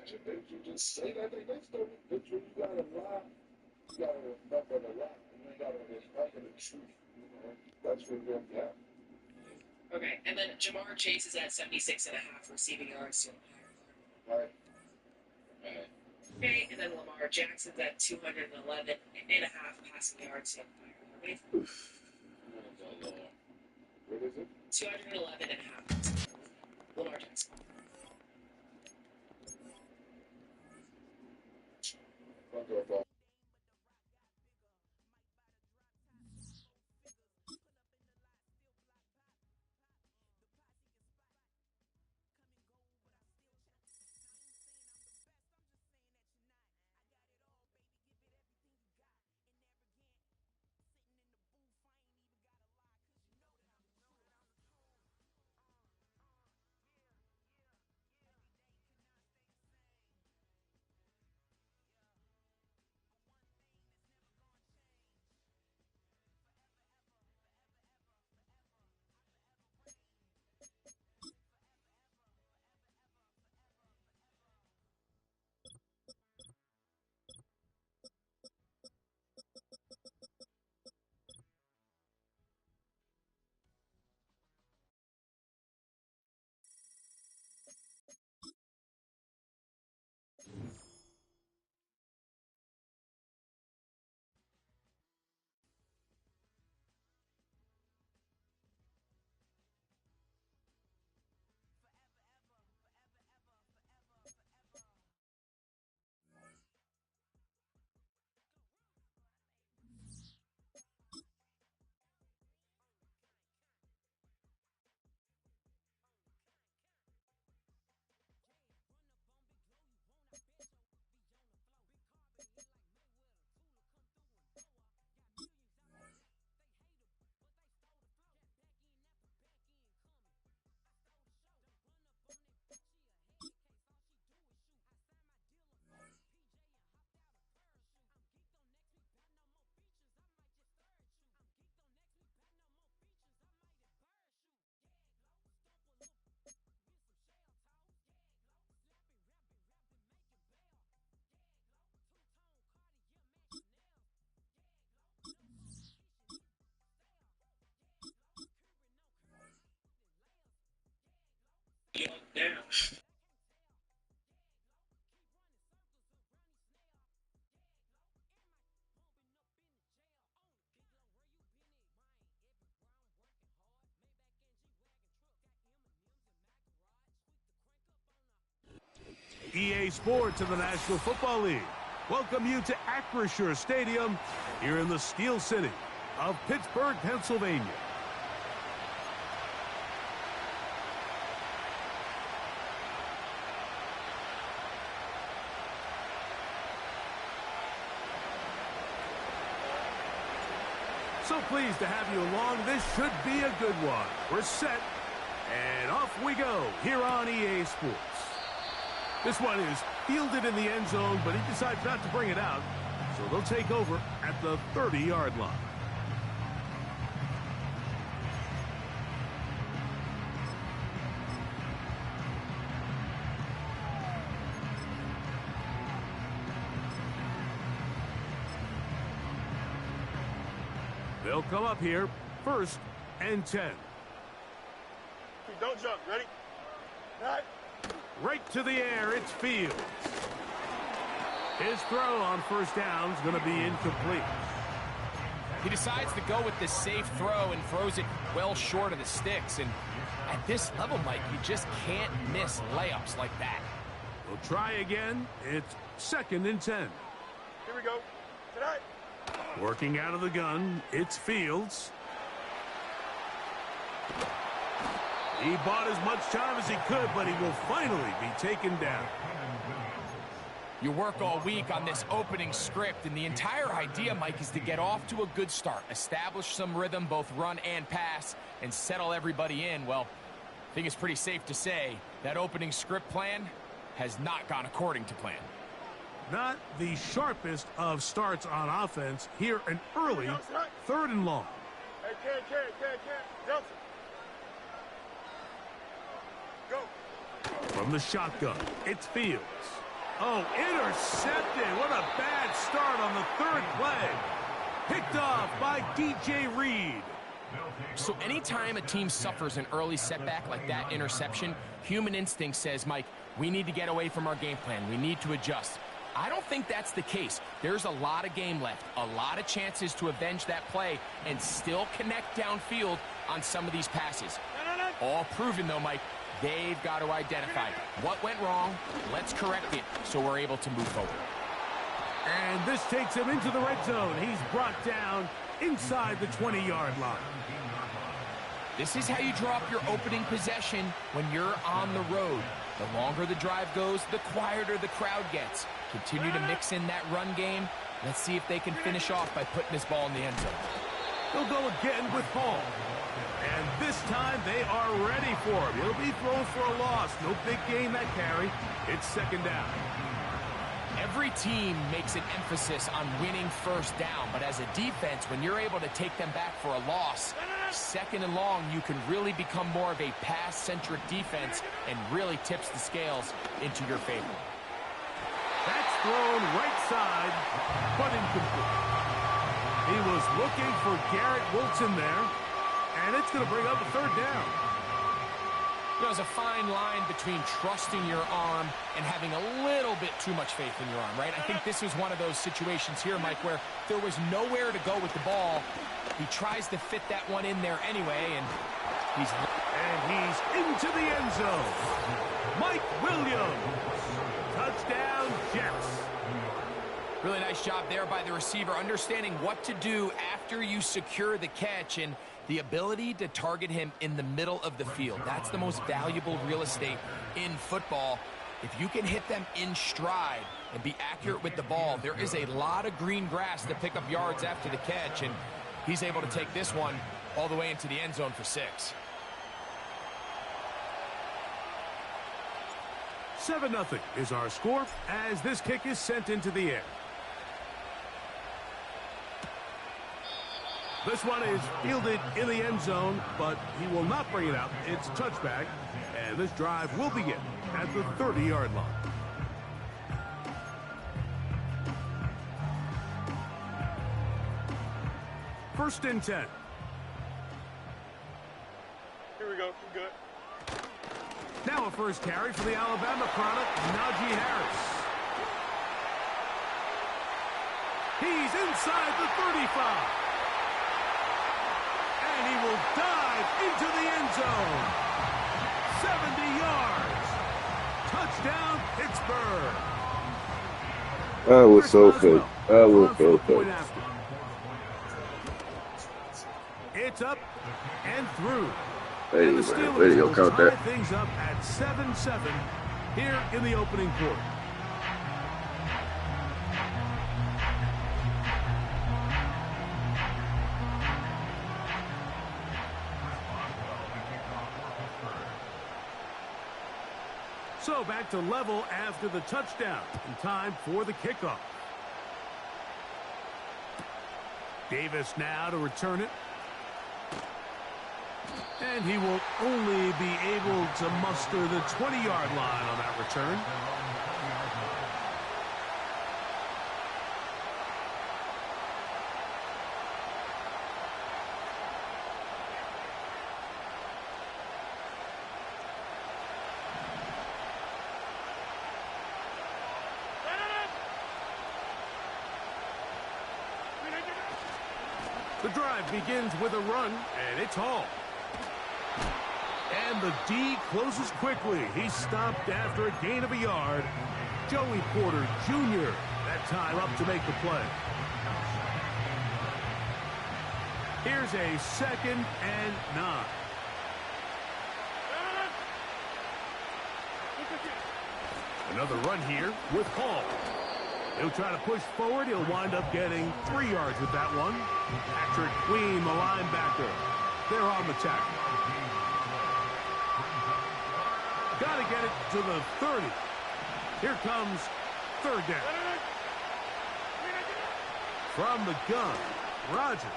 You just say that they next to it. You gotta lie. You gotta remember the lie. You gotta remember the truth. You know, that's what we're going to have. Okay, and then Jamar Chase is at 76.5 receiving yards. So Right. okay, and then Lamar Jackson's at 211.5 passing yards. So What is it? 211.5. Lamar Jackson. Okay. Damn. EA Sports and the National Football League welcome you to Acrisure Stadium here in the Steel City of Pittsburgh, Pennsylvania. So pleased to have you along. This should be a good one. We're set, and off we go here on EA Sports. This one is fielded in the end zone, but he decides not to bring it out, so they'll take over at the 30-yard line. They'll come up here, 1st and 10. Don't jump. Ready? Right. Right to the air, it's Fields. His throw on 1st down is going to be incomplete. He decides to go with this safe throw and throws it well short of the sticks. And at this level, Mike, you just can't miss layups like that. We'll try again. It's 2nd and 10. Here we go. Tonight. Working out of the gun, it's Fields. He bought as much time as he could, but he will finally be taken down. You work all week on this opening script, and the entire idea, Mike, is to get off to a good start, establish some rhythm, both run and pass, and settle everybody in. Well, I think it's pretty safe to say that opening script plan has not gone according to plan. Not the sharpest of starts on offense. Here an early 3rd and long. Hey, Ken. Nelson. Go. From the shotgun, it's Fields. Oh, intercepted. What a bad start on the third play. Picked off by DJ Reed. So anytime a team suffers an early setback like that interception, human instinct says, Mike, we need to get away from our game plan. We need to adjust. I don't think that's the case. There's a lot of game left, a lot of chances to avenge that play and still connect downfield on some of these passes. All proven, though, Mike. They've got to identify what went wrong. Let's correct it so we're able to move forward. And this takes him into the red zone. He's brought down inside the 20-yard line. This is how you draw up your opening possession when you're on the road. The longer the drive goes, the quieter the crowd gets. Continue to mix in that run game. Let's see if they can finish off by putting this ball in the end zone. They'll go again with Hall. And this time they are ready for him. He'll be thrown for a loss. No big gain that carry. It's second down. Every team makes an emphasis on winning first down, but as a defense, when you're able to take them back for a loss, second and long, you can really become more of a pass-centric defense and really tips the scales into your favor. That's thrown right side, but incomplete. He was looking for Garrett Wilson there, and it's going to bring up a third down. There's a fine line between trusting your arm and having a little bit too much faith in your arm, right? I think this was one of those situations here, Mike, where there was nowhere to go with the ball. He tries to fit that one in there anyway, and he's into the end zone. Mike Williams. Touchdown, Jets. Really nice job there by the receiver, understanding what to do after you secure the catch and the ability to target him in the middle of the field. That's the most valuable real estate in football. If you can hit them in stride and be accurate with the ball, there is a lot of green grass to pick up yards after the catch, and he's able to take this one all the way into the end zone for 6. 7-0 is our score as this kick is sent into the air. This one is fielded in the end zone, but he will not bring it out. It's touchback, and this drive will begin at the 30-yard line. First and 10. Here we go. We're good. Now a first carry for the Alabama product, Najee Harris. He's inside the 35. And he will dive into the end zone. 70 yards. Touchdown, Pittsburgh. That was so good. That was so good. It's up and through. Hey, and the man, Steelers video will count tie that. things up at 7-7 here in the opening quarter. So back to level after the touchdown. In time for the kickoff. Davis now to return it. And he will only be able to muster the 20-yard line on that return. The drive begins with a run, and it's Hall. And the D closes quickly. He's stopped after a gain of a yard. Joey Porter Jr. that time up to make the play. Here's a 2nd and 9. Another run here with Hall. He'll try to push forward. He'll wind up getting 3 yards with that one. Patrick Queen, the linebacker. They're on the tackle. Got to get it to the 30. Here comes 3rd down. From the gun, Rodgers.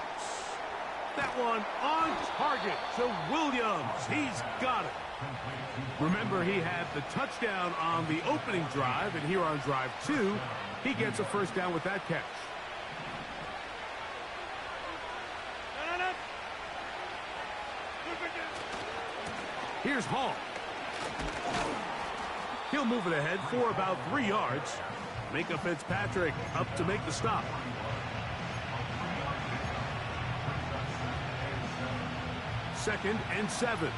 That one on target to Williams. He's got it. Remember, he had the touchdown on the opening drive, and here on drive 2, he gets a first down with that catch. Here's Hall. He'll move it ahead for about 3 yards. Minka Fitzpatrick up to make the stop. Second and 7.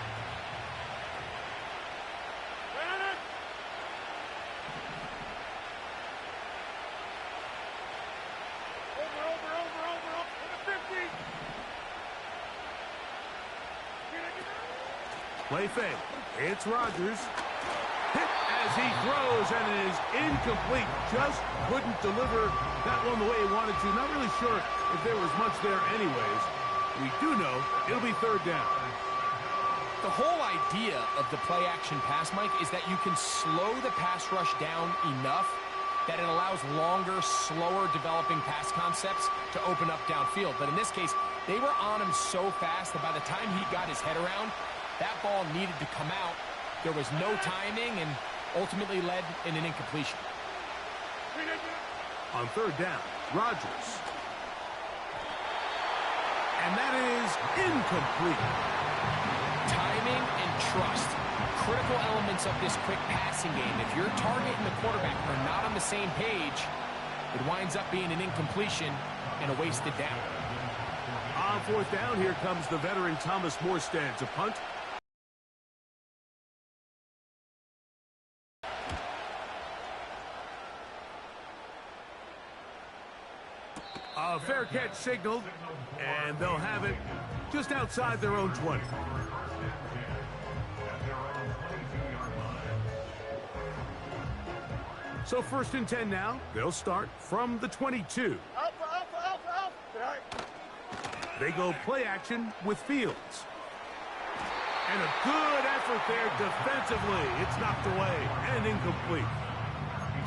Play fake. It's Rodgers. Hit as he throws, and it is incomplete. Just couldn't deliver that one the way he wanted to. Not really sure if there was much there anyways. We do know it'll be third down. The whole idea of the play-action pass, Mike, is that you can slow the pass rush down enough that it allows longer, slower developing pass concepts to open up downfield. But in this case, they were on him so fast that by the time he got his head around, that ball needed to come out. There was no timing and ultimately led in an incompletion. On third down, Rodgers. And that is incomplete. Timing and trust, critical elements of this quick passing game. If your target and the quarterback are not on the same page, it winds up being an incompletion and a wasted down. On fourth down, here comes the veteran Thomas Morstead to punt. A fair catch signaled, and they'll have it just outside their own 20. So first and 10 now. They'll start from the 22. They go play action with Fields. And a good effort there defensively. It's knocked away and incomplete.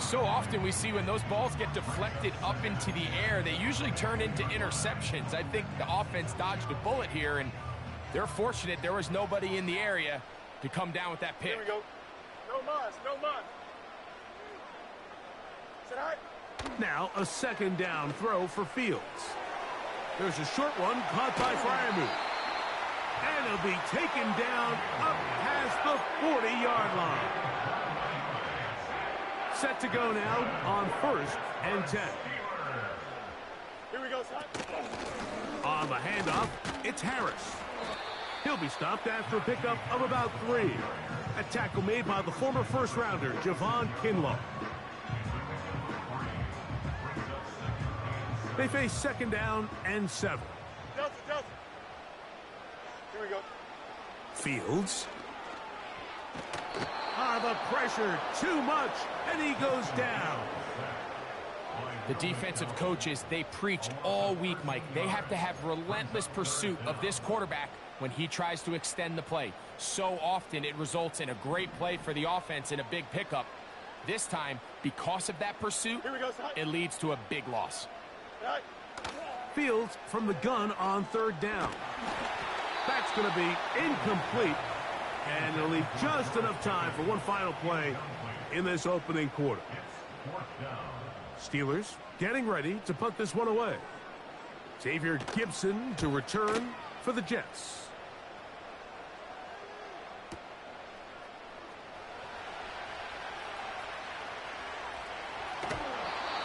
So often we see when those balls get deflected up into the air, they usually turn into interceptions. I think the offense dodged a bullet here, and they're fortunate there was nobody in the area to come down with that pick. Here we go. No mas, no mas. Now a second down throw for Fields. There's a short one caught by Fryermuth. And it'll be taken down up past the 40-yard line. Set to go now on first and 10. Here we go, son. On the handoff, it's Harris. He'll be stopped after a pickup of about 3. A tackle made by the former first-rounder, Javon Kinlaw. They face second down and 7. Delta. Here we go. Fields. The pressure, too much, and he goes down. The defensive coaches, they preached all week, Mike. They have to have relentless pursuit of this quarterback when he tries to extend the play. So often it results in a great play for the offense and a big pickup. This time, because of that pursuit, it leads to a big loss. Fields from the gun on third down. That's going to be incomplete. And it'll leave just enough time for one final play in this opening quarter. Steelers getting ready to put this one away. Xavier Gibson to return for the Jets.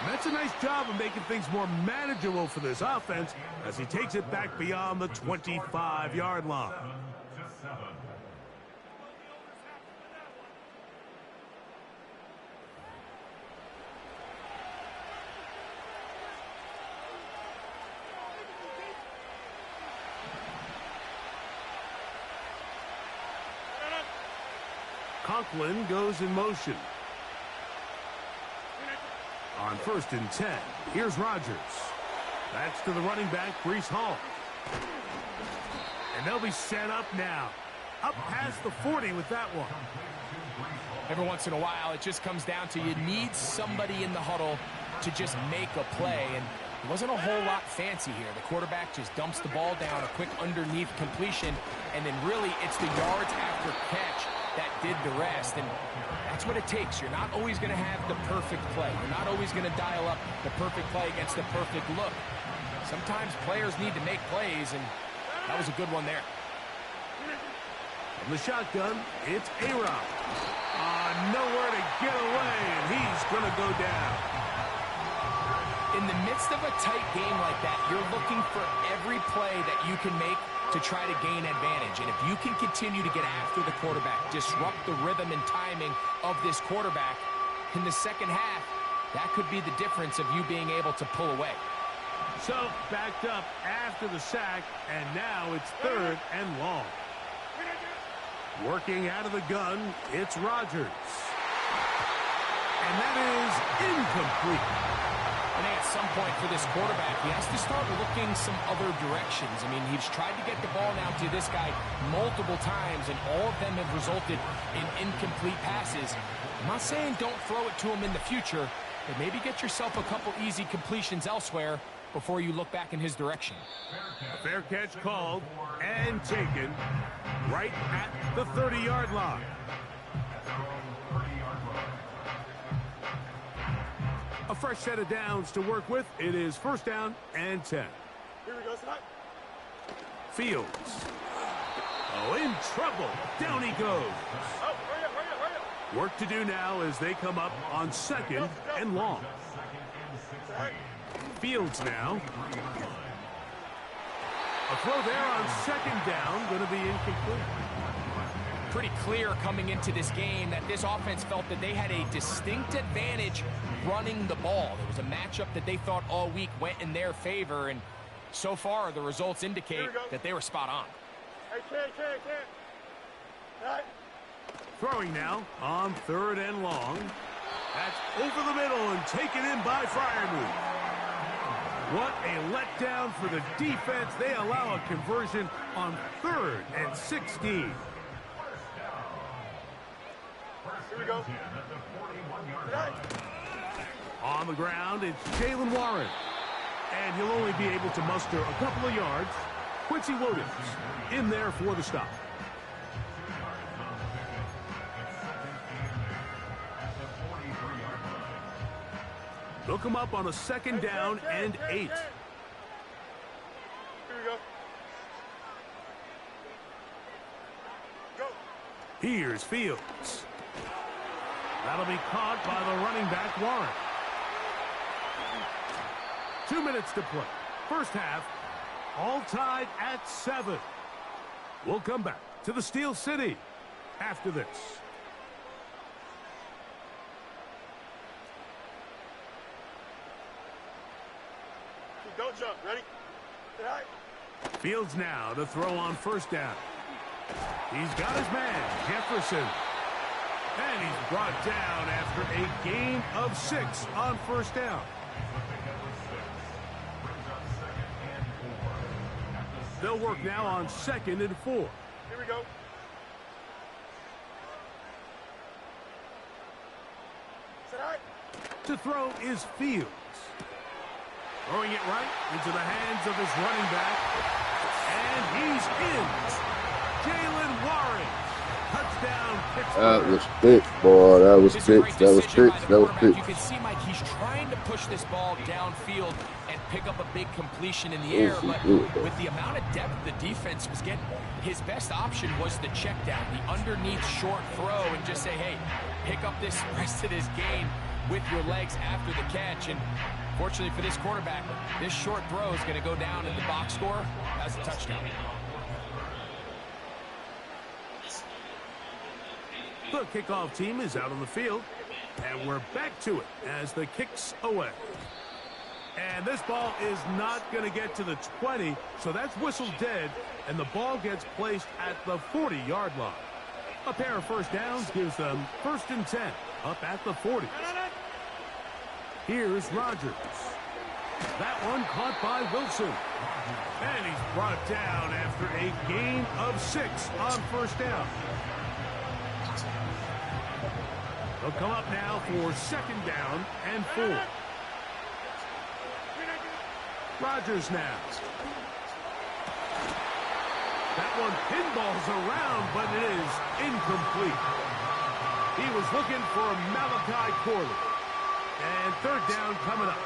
That's a nice job of making things more manageable for this offense as he takes it back beyond the 25-yard line. Conklin goes in motion. On first and 10, here's Rodgers. That's to the running back, Breece Hall. And they'll be set up now. Up past the 40 with that one. Every once in a while, it just comes down to you need somebody in the huddle to just make a play. And It wasn't a whole lot fancy here. The quarterback just dumps the ball down, a quick underneath completion, and then really it's the yards after catch that did the rest. And that's what it takes. You're not always going to have the perfect play. You're not always going to dial up the perfect play against the perfect look. Sometimes players need to make plays, and that was a good one there. From the shotgun, it's A-Rob. Nowhere to get away, and he's going to go down. In the midst of a tight game like that, you're looking for every play that you can make to try to gain advantage. And if you can continue to get after the quarterback, disrupt the rhythm and timing of this quarterback in the second half, that could be the difference of you being able to pull away. So, backed up after the sack, and now it's 3rd and long. Working out of the gun, it's Rodgers. And that is incomplete. I think at some point for this quarterback, he has to start looking some other directions. I mean, he's tried to get the ball now to this guy multiple times, and all of them have resulted in incomplete passes. I'm not saying don't throw it to him in the future, but maybe get yourself a couple easy completions elsewhere before you look back in his direction. A fair catch called and taken right at the 30-yard line. A fresh set of downs to work with. It is 1st down and 10. Here we go, son. Fields. Oh, in trouble. Down he goes. Oh, hurry up. Work to do now as they come up on 2nd and long. Fields now. A throw there on 2nd down. Going to be incomplete. Pretty clear coming into this game that this offense felt that they had a distinct advantage running the ball. There was a matchup that they thought all week went in their favor, and so far the results indicate that they were spot on. Hey, Ken. All right. Throwing now on 3rd and long. That's over the middle and taken in by Freiermuth. What a letdown for the defense. They allow a conversion on 3rd and 16. Here we go. On the ground, it's Jalen Warren. And he'll only be able to muster a couple of yards. Quincy Williams in there for the stop. They'll come up on a 2nd down and 8. Here we go. Go. Here's Fields. That'll be caught by the running back, Warren. 2 minutes to play. 1st half, all tied at 7. We'll come back to the Steel City after this. Don't jump. Ready? All right. Fields now to throw on 1st down. He's got his man, Jefferson. And he's brought down after a gain of 6 on 1st down. They'll work now on 2nd and 4. Here we go. Sit right. To throw is Fields. Throwing it right into the hands of his running back. And he's in. Jalen Warren. Touchdown, Pittsburgh. That was thick, boy. That was thick. That was thick. That was thick. You can see, Mike, he's trying to push this ball downfield and pick up a big completion in the air. But with the amount of depth the defense was getting, his best option was the check down, the underneath short throw, and just say, hey, pick up this rest of this game with your legs after the catch. And fortunately for this quarterback, this short throw is going to go down in the box score as a touchdown. The kickoff team is out on the field, and we're back to it as the kick's away. And this ball is not going to get to the 20, so that's whistled dead, and the ball gets placed at the 40-yard line. A pair of 1st downs gives them 1st and 10, up at the 40. Here's Rodgers. That one caught by Wilson. And he's brought down after a gain of 6 on 1st down. They'll come up now for 2nd down and 4. Rodgers now. That one pinballs around, but it is incomplete. He was looking for Malachi Corley. And third down coming up.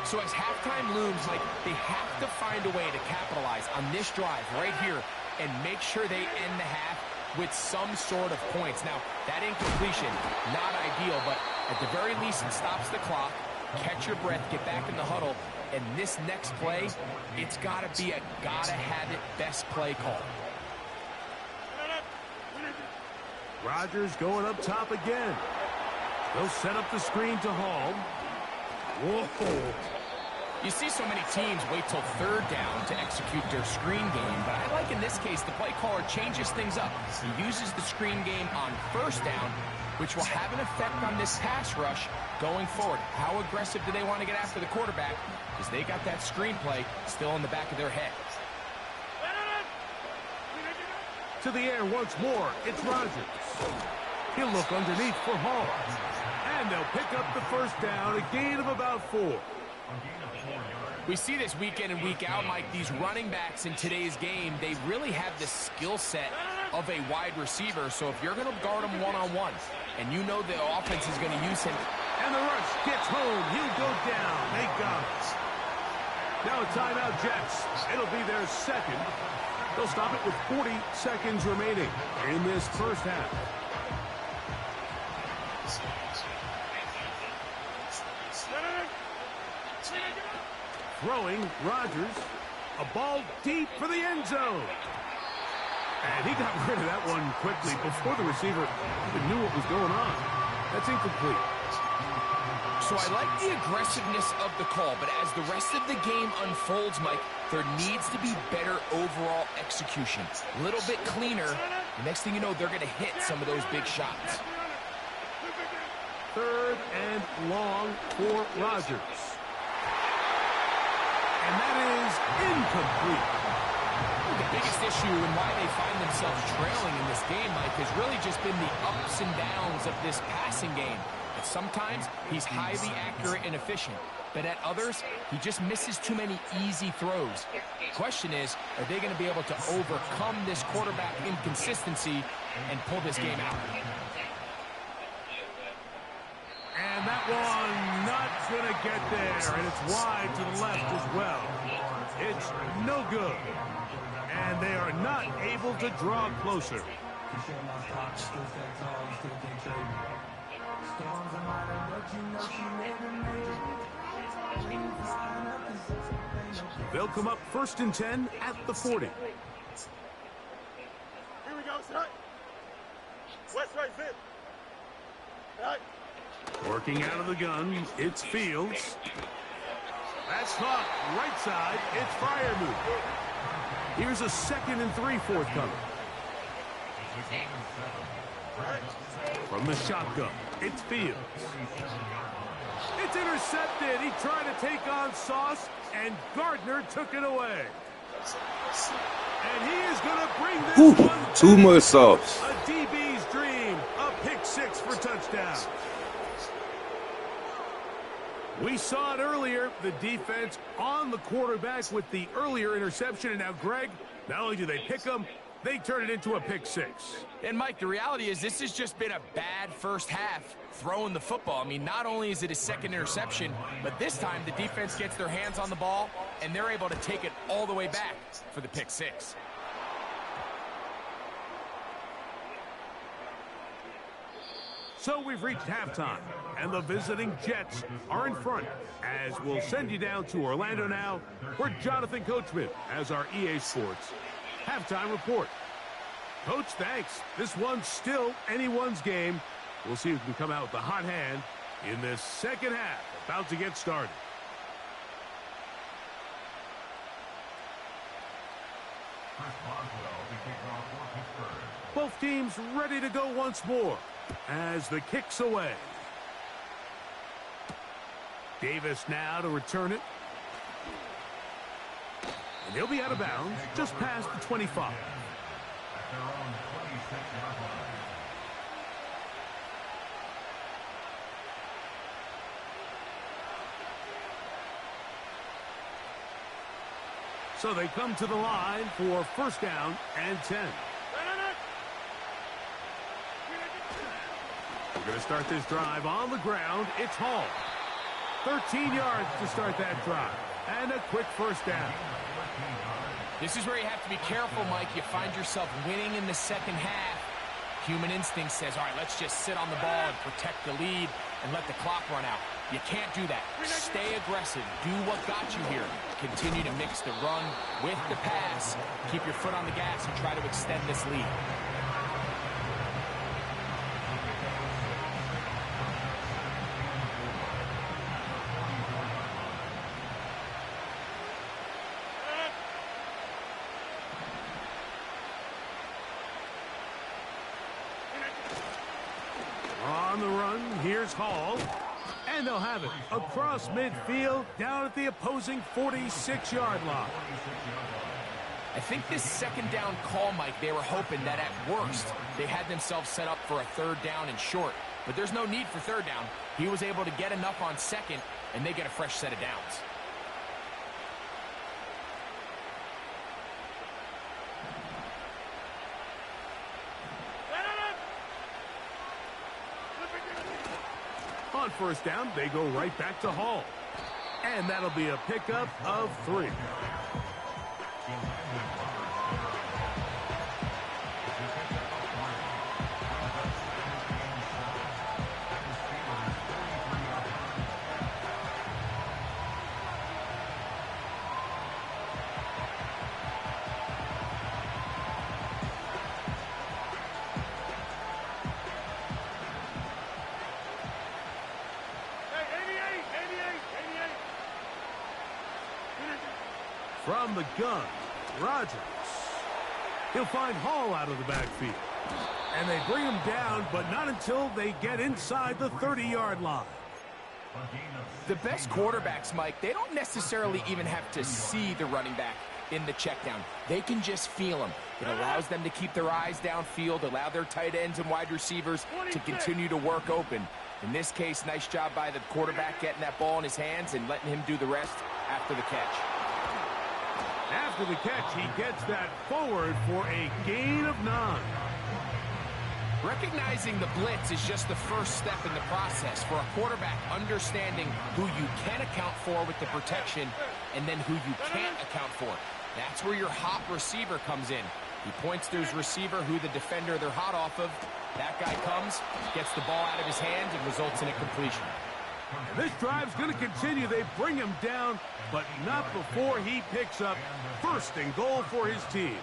So as halftime looms, Mike, they have to find a way to capitalize on this drive right here and make sure they end the half with some sort of points. Now, that incompletion, not ideal, but at the very least, it stops the clock. Catch your breath, get back in the huddle, and this next play, it's got to be a gotta-have-it best play call. Rodgers going up top again. They'll set up the screen to Hall. Whoa. You see so many teams wait till third down to execute their screen game, but I like in this case the play caller changes things up. He uses the screen game on first down, which will have an effect on this pass rush going forward. How aggressive do they want to get after the quarterback? Because they got that screen play still in the back of their head. To the air once more, it's Rodgers. He'll look underneath for Hall. And they'll pick up the first down, a gain of about 4. We see this week in and week out, Mike. These running backs in today's game, they really have the skill set of a wide receiver. So if you're going to guard him one-on-one, and you know the offense is going to use him. And the rush gets home. He'll go down. They got it. Now a timeout, Jets. It'll be their second. They'll stop it with 40 seconds remaining in this first half. Throwing, Rodgers. A ball deep for the end zone. And he got rid of that one quickly before the receiver even knew what was going on. That's incomplete. So I like the aggressiveness of the call, but as the rest of the game unfolds, Mike, there needs to be better overall execution. A little bit cleaner. The next thing you know, they're going to hit some of those big shots. Third and long for Rodgers. And that is incomplete. The biggest issue and why they find themselves trailing in this game, Mike, has really just been the ups and downs of this passing game. But sometimes he's highly accurate and efficient, but at others, he just misses too many easy throws. The question is, are they going to be able to overcome this quarterback inconsistency and pull this game out? And that one not going to get there, and it's wide to the left as well. It's no good. And they are not able to draw closer. They'll come up 1st and 10 at the 40. Here we go, set. West right fit. Right. Working out of the gun, it's Fields. That's caught. Right side, it's Freiermuth. Here's a 2nd and 3 forthcoming. From the shotgun, it's Fields. It's intercepted. He tried to take on Sauce, and Gardner took it away. And he is going to bring this one too much sauce. A DB's dream. A pick 6 for touchdown. We saw it earlier, the defense on the quarterback with the earlier interception. And now, Greg, not only do they pick him, they turn it into a pick 6. And, Mike, the reality is this has just been a bad first half throwing the football. I mean, not only is it a 2nd interception, but this time the defense gets their hands on the ball, and they're able to take it all the way back for the pick 6. So we've reached halftime, and the visiting Jets are in front, as we'll send you down to Orlando now for Jonathan Coachman as our EA Sports halftime report. Coach, thanks. This one's still anyone's game. We'll see who can come out with the hot hand in this second half, about to get started. Both teams ready to go once more as the kick's away. Davis now to return it. And he'll be out of bounds just past the 25. So they come to the line for first down and 10. We're going to start this drive on the ground. It's Hall. 13 yards to start that drive. And a quick first down. This is where you have to be careful, Mike. You find yourself winning in the second half. Human instinct says, all right, let's just sit on the ball and protect the lead and let the clock run out. You can't do that. Stay aggressive. Do what got you here. Continue to mix the run with the pass. Keep your foot on the gas and try to extend this lead. On the run, here's Hall. And they'll have it across midfield down at the opposing 46-yard line. I think this second down call, Mike, they were hoping that at worst they had themselves set up for a third down and short. But there's no need for third down. He was able to get enough on second, and they get a fresh set of downs. On first down, they go right back to Hall. And that'll be a pickup of 3. From the gun, Rogers. He'll find Hall out of the backfield. And they bring him down, but not until they get inside the 30-yard line. The best quarterbacks, Mike, they don't necessarily even have to see the running back in the check down. They can just feel him. It allows them to keep their eyes downfield, allow their tight ends and wide receivers to continue to work open. In this case, nice job by the quarterback getting that ball in his hands and letting him do the rest after the catch. After the catch, he gets that forward for a gain of 9. Recognizing the blitz is just the first step in the process for a quarterback understanding who you can account for with the protection and then who you can't account for. That's where your hot receiver comes in. He points to his receiver, who the defender they're hot off of. That guy comes, gets the ball out of his hands, and results in a completion. And this drive's going to continue. They bring him down, but not before he picks up first and goal for his team.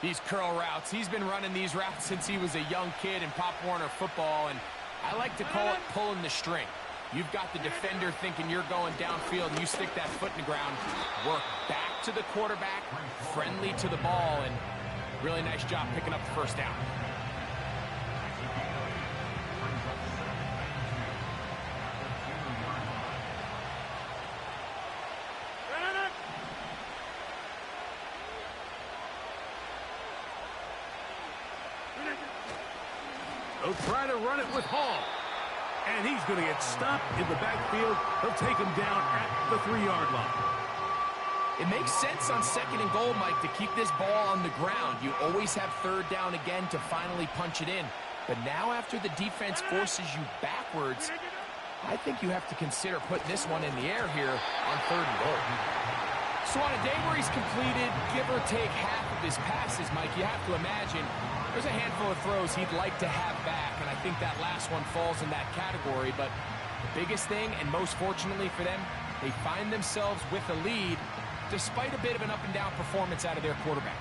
These curl routes, he's been running these routes since he was a young kid in Pop Warner football, and I like to call it pulling the string. You've got the defender thinking you're going downfield, and you stick that foot in the ground, work back to the quarterback, friendly to the ball, and really nice job picking up the first down. They'll try to run it with Hall. And he's going to get stopped in the backfield. They'll take him down at the 3-yard line. It makes sense on second and goal, Mike, to keep this ball on the ground. You always have third down again to finally punch it in. But now after the defense forces you backwards, I think you have to consider putting this one in the air here on third and goal. So on a day where he's completed, give or take half of his passes, Mike, you have to imagine there's a handful of throws he'd like to have back, and I think that last one falls in that category. But the biggest thing, and most fortunately for them, they find themselves with a lead despite a bit of an up-and-down performance out of their quarterback.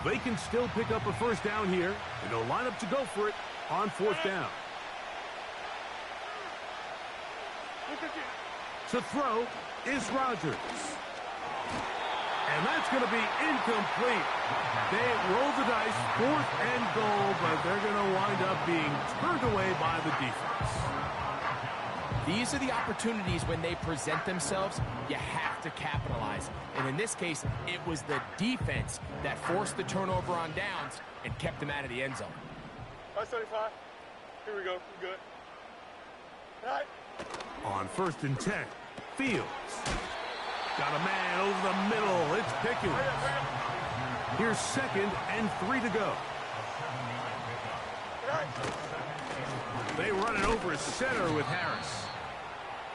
They can still pick up a first down here, and they'll line up to go for it on fourth down. To throw is Rogers. And that's going to be incomplete. They roll the dice, fourth and goal, but they're going to wind up being turned away by the defense. These are the opportunities when they present themselves, you have to capitalize. And in this case, it was the defense that forced the turnover on downs and kept them out of the end zone. 575. Here we go. We're good. All right. On 1st and 10, Fields. Got a man over the middle. It's Pickens. Here's 2nd and 3 to go. They run it over center with Harris.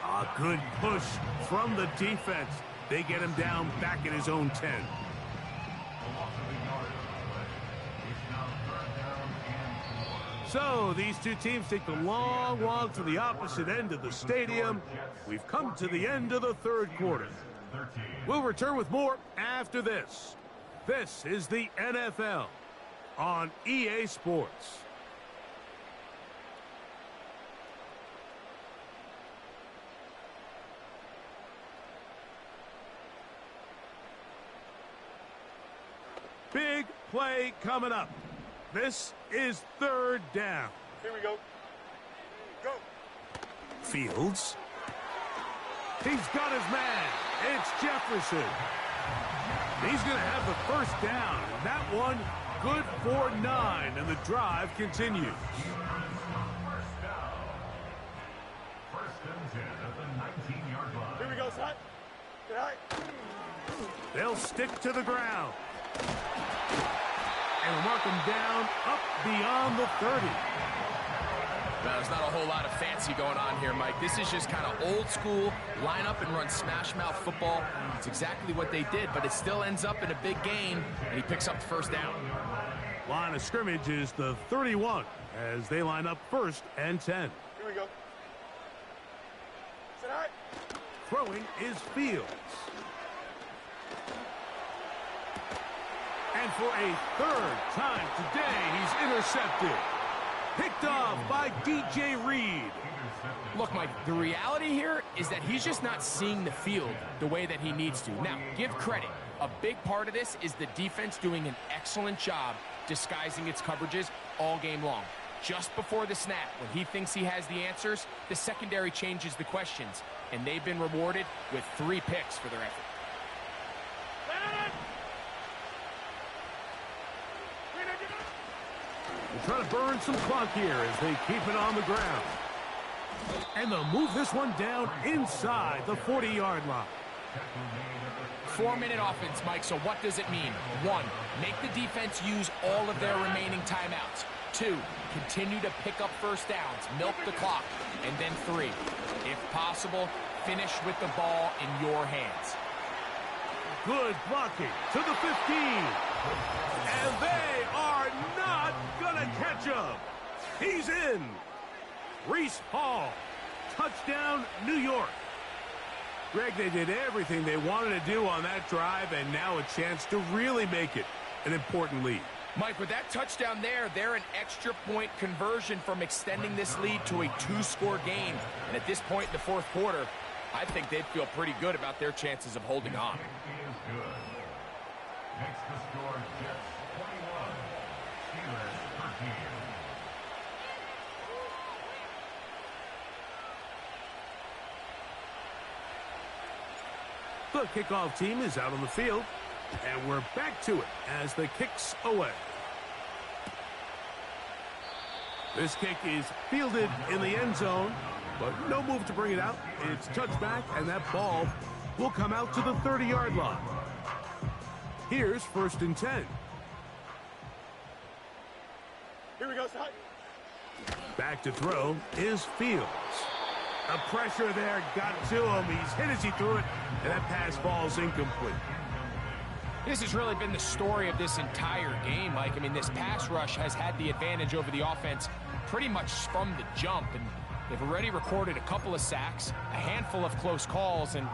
A good push from the defense. They get him down back at his own 10. So these two teams take the long walk to the opposite end of the stadium. We've come to the end of the 3rd quarter. We'll return with more after this. This is the NFL on EA Sports. Big play coming up. This is 3rd down. Here we go. Go. Fields. He's got his man. It's Jefferson. He's going to have the 1st down. And that one good for 9. And the drive continues. Here we go, son. Good night. They'll stick to the ground. And mark him down up beyond the 30. Well, there's not a whole lot of fancy going on here, Mike. This is just kind of old school, line up and run smash mouth football. It's exactly what they did, but it still ends up in a big game, and he picks up the 1st down. Line of scrimmage is the 31 as they line up 1st and 10. Here we go. Tonight. Throwing is Fields. And for a 3rd time today, he's intercepted. Picked off by DJ Reed. Look, Mike, the reality here is that he's just not seeing the field the way that he needs to. Now, give credit. A big part of this is the defense doing an excellent job disguising its coverages all game long. Just before the snap, when he thinks he has the answers, the secondary changes the questions, and they've been rewarded with 3 picks for their effort. They're trying to burn some clock here as they keep it on the ground. And they'll move this one down inside the 40-yard line. 4-minute offense, Mike, so what does it mean? 1, make the defense use all of their remaining timeouts. 2, continue to pick up 1st downs, milk the clock. And then 3, if possible, finish with the ball in your hands. Good blocking to the 15. And they are not going to catch him. He's in. Reese Hall. Touchdown, New York. Greg, they did everything they wanted to do on that drive, and now a chance to really make it an important lead. Mike, with that touchdown there, they're an extra point conversion from extending this lead to a 2-score game. And at this point in the 4th quarter, I think they'd feel pretty good about their chances of holding on. Next to score, Jets 21, Steelers 13. The kickoff team is out on the field, and we're back to it as the kick's away. This kick is fielded in the end zone, but no move to bring it out. It's touched back, and that ball will come out to the 30-yard line. Here's 1st and 10. Here we go, son. Back to throw is Fields. The pressure there got to him. He's hit as he threw it, and that pass falls incomplete. This has really been the story of this entire game, Mike. I mean, this pass rush has had the advantage over the offense pretty much from the jump, and they've already recorded a couple of sacks, a handful of close calls, and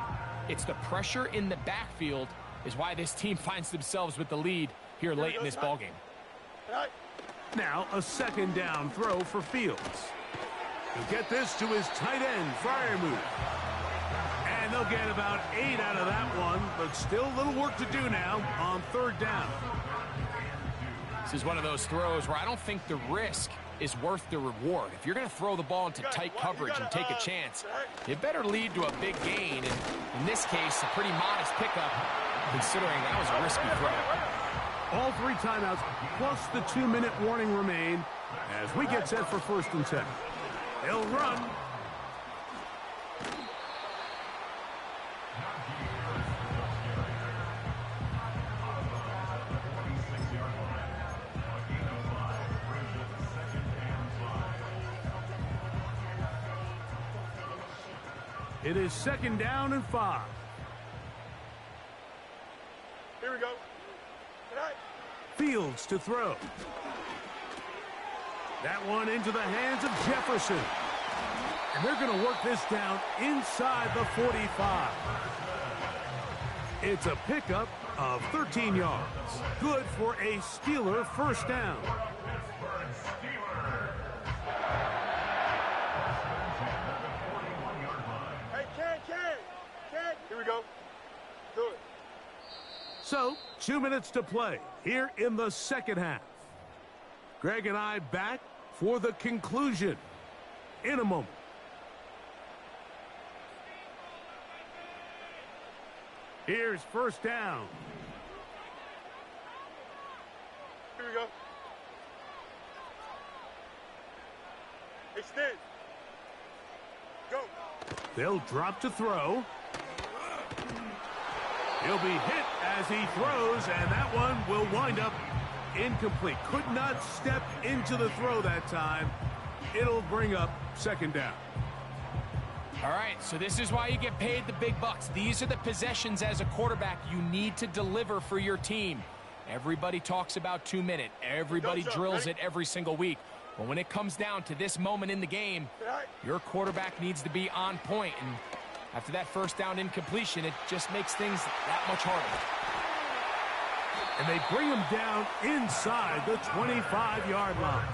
it's the pressure in the backfield is why this team finds themselves with the lead here late in this ballgame. Now a 2nd down throw for Fields. He'll get this to his tight end, Freiermuth. And they'll get about 8 out of that one, but still a little work to do now on 3rd down. This is one of those throws where I don't think the risk is worth the reward. If you're going to throw the ball into tight coverage and take a chance, it better lead to a big gain. And in this case, a pretty modest pickup, considering that was a risky throw. All 3 timeouts plus the 2-minute warning remain as we get set for 1st and 10. They'll run. It is 2nd down and 5. Here we go. Fields to throw. That one into the hands of Jefferson. And they're going to work this down inside the 45. It's a pickup of 13 yards. Good for a Steeler 1st down. Here we go. Do it. So, 2 minutes to play here in the 2nd half. Greg and I back for the conclusion in a moment. Here's 1st down. Here we go. Extend. Go. They'll drop to throw. He'll be hit as he throws, and that one will wind up incomplete. Could not step into the throw that time. It'll bring up 2nd down. All right, so this is why you get paid the big bucks. These are the possessions as a quarterback you need to deliver for your team. Everybody talks about 2-minute. Everybody drills it every single week. But when it comes down to this moment in the game, your quarterback needs to be on point. And after that 1st down incompletion, it just makes things that much harder. And they bring him down inside the 25-yard line.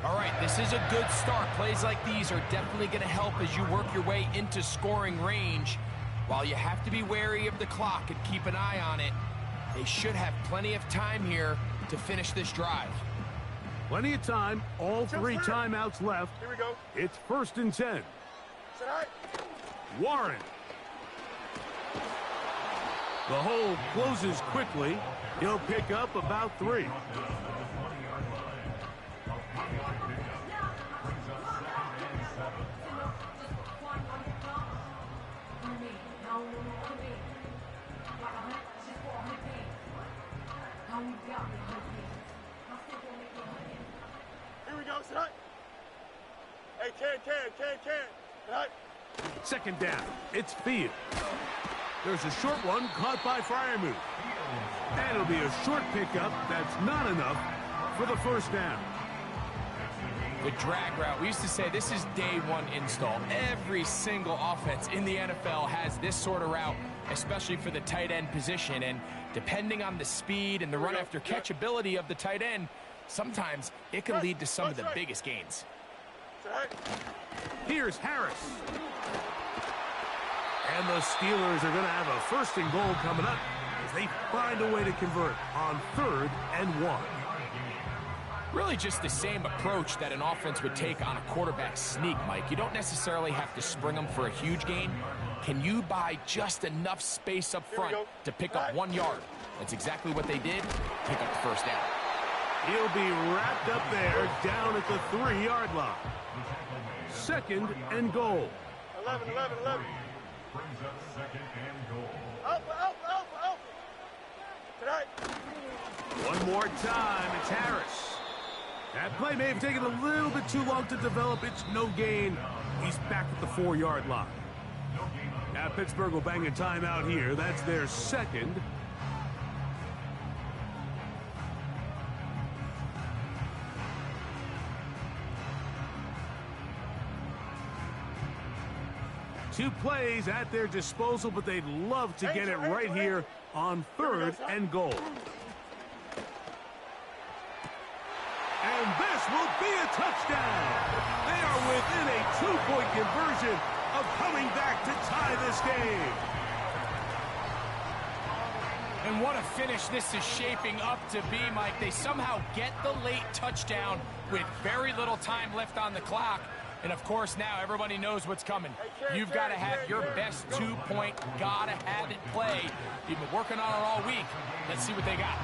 All right, this is a good start. Plays like these are definitely going to help as you work your way into scoring range. While you have to be wary of the clock and keep an eye on it, they should have plenty of time here to finish this drive. Plenty of time. All 3 timeouts left. Here we go. It's 1st and 10. Warren. The hole closes quickly. He'll pick up about 3. Here we go, son. Hey, can. 2nd down. It's Field. There's a short one caught by Freiermuth. And it'll be a short pickup that's not enough for the 1st down. The drag route. We used to say this is day 1 install. Every single offense in the NFL has this sort of route, especially for the tight end position. And depending on the speed and the run after catch ability of the tight end, sometimes it can lead to some of the biggest gains. Here's Harris. And the Steelers are going to have a 1st and goal coming up as they find a way to convert on 3rd and 1. Really just the same approach that an offense would take on a quarterback sneak, Mike. You don't necessarily have to spring them for a huge gain. Can you buy just enough space up front to pick up 1 yard? That's exactly what they did. Pick up the 1st down. He'll be wrapped up there down at the 3-yard line. 2nd and goal. 11. Brings up 2nd and goal. Out. Tonight. One more time, it's Harris. That play may have taken a little bit too long to develop. It's no gain. He's back at the 4-yard line. Now Pittsburgh will bang a timeout here. That's their 2nd. Two plays at their disposal, but they'd love to get it right here on 3rd and goal. And this will be a touchdown. They are within a 2-point conversion of coming back to tie this game. And what a finish this is shaping up to be, Mike. They somehow get the late touchdown with very little time left on the clock. And, of course, now everybody knows what's coming. You've got to have your best two-point, gotta-have-it play. You've been working on it all week. Let's see what they got.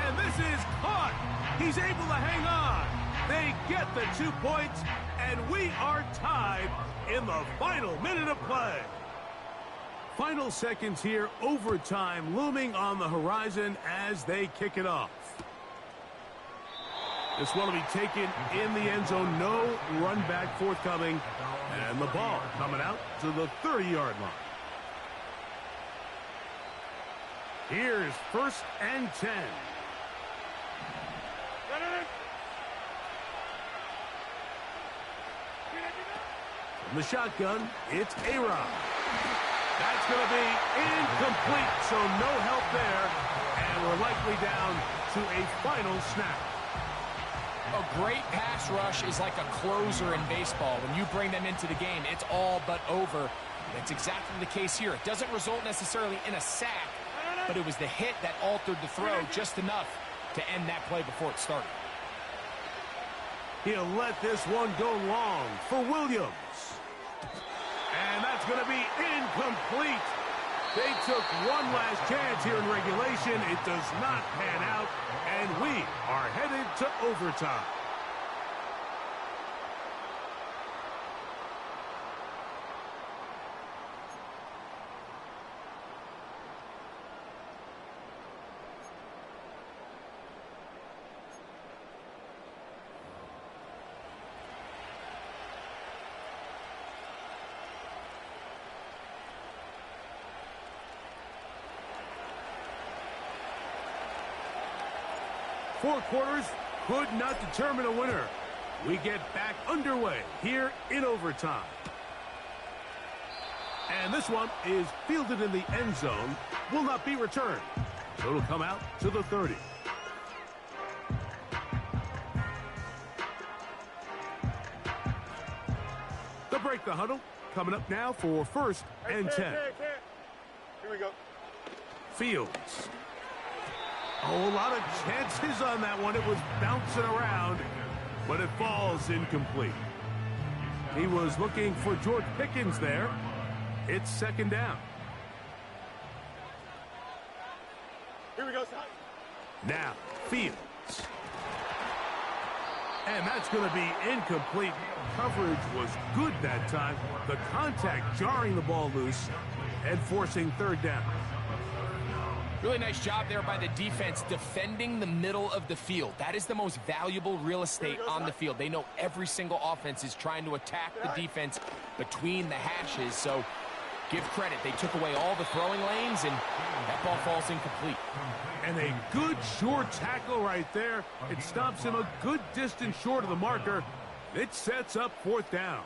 And this is caught. He's able to hang on. They get the 2 points, and we are tied in the final minute of play. Final seconds here, overtime looming on the horizon as they kick it off. This one will be taken in the end zone. No run back forthcoming. And the ball coming out to the 30-yard line. Here's 1st and 10. From the shotgun, it's A-Rod. That's going to be incomplete, so no help there. And we're likely down to a final snap. A great pass rush is like a closer in baseball. When you bring them into the game, it's all but over. That's exactly the case here. It doesn't result necessarily in a sack, but it was the hit that altered the throw just enough to end that play before it started. He'll let this one go long for Williams. And that's going to be incomplete. They took one last chance here in regulation. It does not pan out, and we are headed to overtime. Four quarters could not determine a winner. We get back underway here in overtime. And this one is fielded in the end zone, will not be returned. So it'll come out to the 30. They'll break the huddle. Coming up now for 1st and 10. Here we go. Fields. Oh, a lot of chances on that one. It was bouncing around, but it falls incomplete. He was looking for George Pickens there. It's 2nd down. Here we go, Scott. Now, Fields. And that's going to be incomplete. Coverage was good that time. The contact jarring the ball loose and forcing 3rd down. Really nice job there by the defense defending the middle of the field. That is the most valuable real estate on the field. They know every single offense is trying to attack the defense between the hashes. So give credit. They took away all the throwing lanes, and that ball falls incomplete. And a good short tackle right there. It stops him a good distance short of the marker. It sets up 4th down.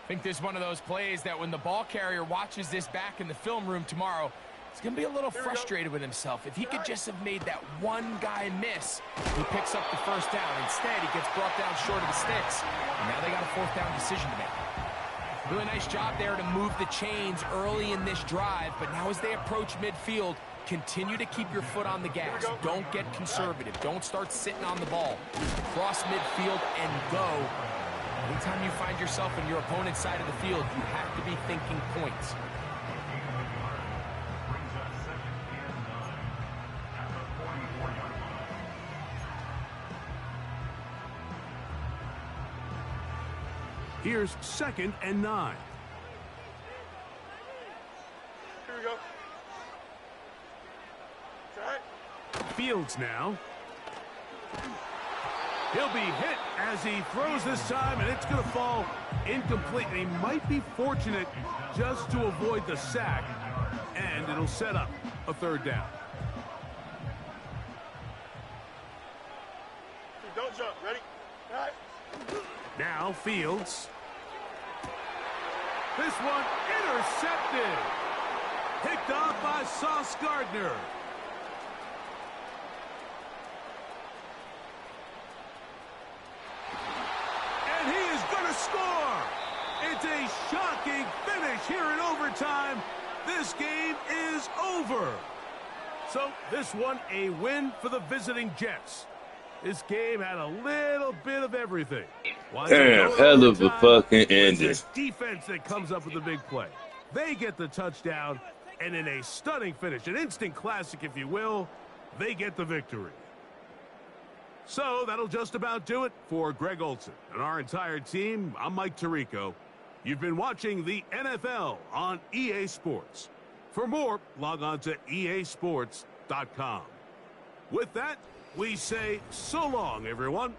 I think this is one of those plays that when the ball carrier watches this back in the film room tomorrow, he's going to be a little frustrated with himself. If he could just have made that one guy miss, he picks up the 1st down. Instead, he gets brought down short of the sticks. And now they got a 4th down decision to make. Really nice job there to move the chains early in this drive. But now as they approach midfield, continue to keep your foot on the gas. Don't get conservative. Don't start sitting on the ball. Cross midfield and go. Anytime you find yourself on your opponent's side of the field, you have to be thinking points. Here's 2nd and 9. Here we go. Fields now. He'll be hit as he throws this time, and it's going to fall incomplete. He might be fortunate just to avoid the sack, and it'll set up a 3rd down. Don't jump. Ready? All right. Now Fields. This one intercepted. Picked off by Sauce Gardner. And he is going to score. It's a shocking finish here in overtime. This game is over. So this one a win for the visiting Jets. This game had a little bit of everything. Damn, hell of a fucking ending. It's the defense that comes up with the big play. They get the touchdown, and in a stunning finish, an instant classic, if you will, they get the victory. So that'll just about do it for Greg Olson and our entire team. I'm Mike Tirico. You've been watching the NFL on EA Sports. For more, log on to easports.com. With that, we say so long, everyone.